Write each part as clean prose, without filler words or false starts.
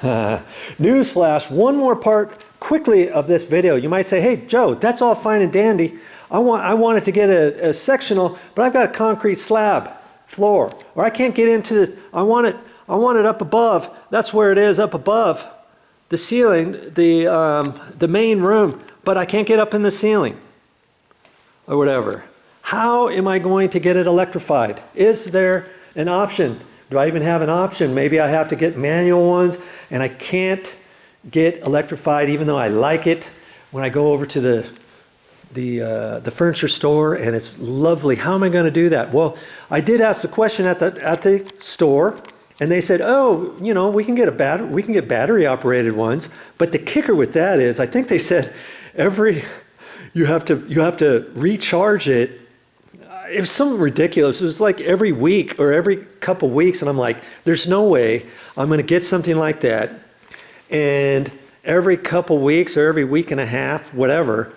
Newsflash, one more part quickly of this video. You might say, hey Joe, that's all fine and dandy. I wanted to get a sectional, but I've got a concrete slab floor, or I can't get into the, I want it up above. That's where it is, up above the ceiling, the main room, but I can't get up in the ceiling or whatever. How am I going to get it electrified? Is there an option? Do I even have an option? Maybe I have to get manual ones, and I can't get electrified even though I like it when I go over to the furniture store and it's lovely. How am I going to do that? Well, I did ask the question at the store, and they said, oh, you know, we can get battery operated ones, but the kicker with that is, I think they said you have to recharge it. It was something ridiculous. It was like every week or every couple weeks, and I'm like, there's no way I'm going to get something like that, and every couple weeks or every week and a half, whatever,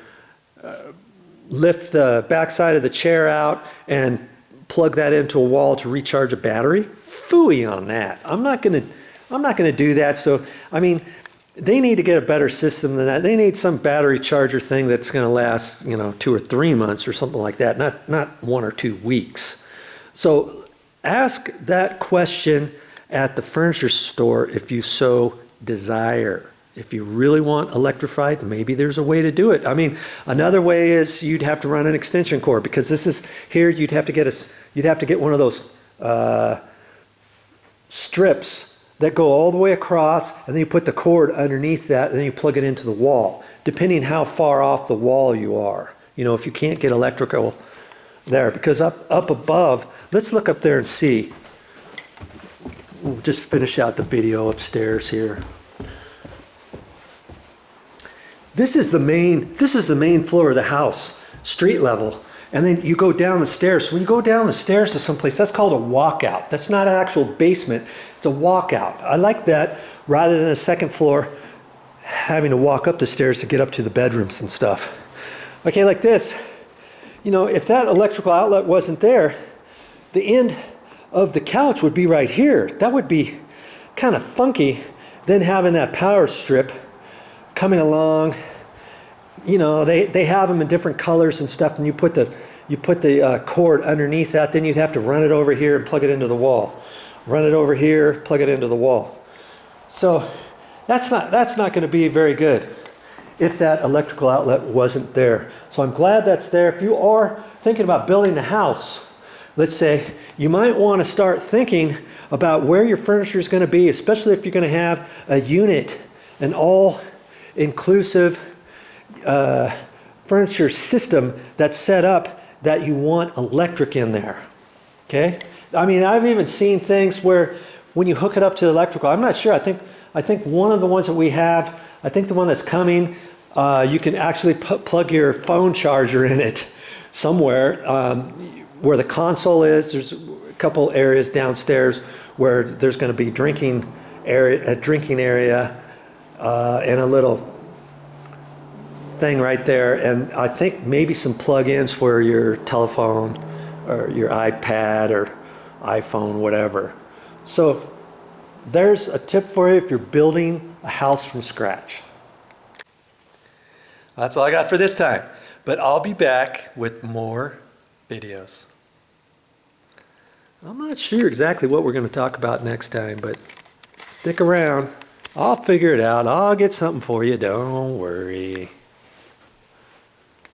lift the backside of the chair out and plug that into a wall to recharge a battery. Phooey on that. I'm not gonna do that. So I mean, they need to get a better system than that. They need some battery charger thing that's going to last, you know, 2 or 3 months or something like that, not 1 or 2 weeks. So ask that question at the furniture store if you so desire. If you really want electrified, maybe there's a way to do it. I mean, another way is you'd have to run an extension cord, because this is here. You'd have to get one of those strips that go all the way across, and then you put the cord underneath that, and then you plug it into the wall, depending how far off the wall you are. You know, if you can't get electrical there, because up above, let's look up there and see. We'll just finish out the video upstairs here. This is the main floor of the house, street level. And then you go down the stairs. So when you go down the stairs to someplace, that's called a walkout. That's not an actual basement, it's a walkout. I like that, rather than a second floor having to walk up the stairs to get up to the bedrooms and stuff. Okay, like this, you know, if that electrical outlet wasn't there, the end of the couch would be right here. That would be kind of funky, then having that power strip coming along. You know, they have them in different colors and stuff, and you put the cord underneath that, then you'd have to run it over here and plug it into the wall. Run it over here, plug it into the wall. So that's not going to be very good if that electrical outlet wasn't there. So I'm glad that's there. If you are thinking about building a house, let's say, you might want to start thinking about where your furniture is going to be, especially if you're going to have a unit, an all-inclusive furniture system that's set up that you want electric in there. Okay? I mean, I've even seen things where when you hook it up to electrical, I'm not sure, I think one of the ones that we have, I think the one that's coming, you can actually plug your phone charger in it somewhere, where the console is. There's a couple areas downstairs where there's going to be a drinking area, and a little thing right there, and I think maybe some plug-ins for your telephone or your iPad or iPhone, whatever. So there's a tip for you if you're building a house from scratch. That's all I got for this time, but I'll be back with more videos. I'm not sure exactly what we're going to talk about next time, but stick around. I'll figure it out. I'll get something for you. Don't worry.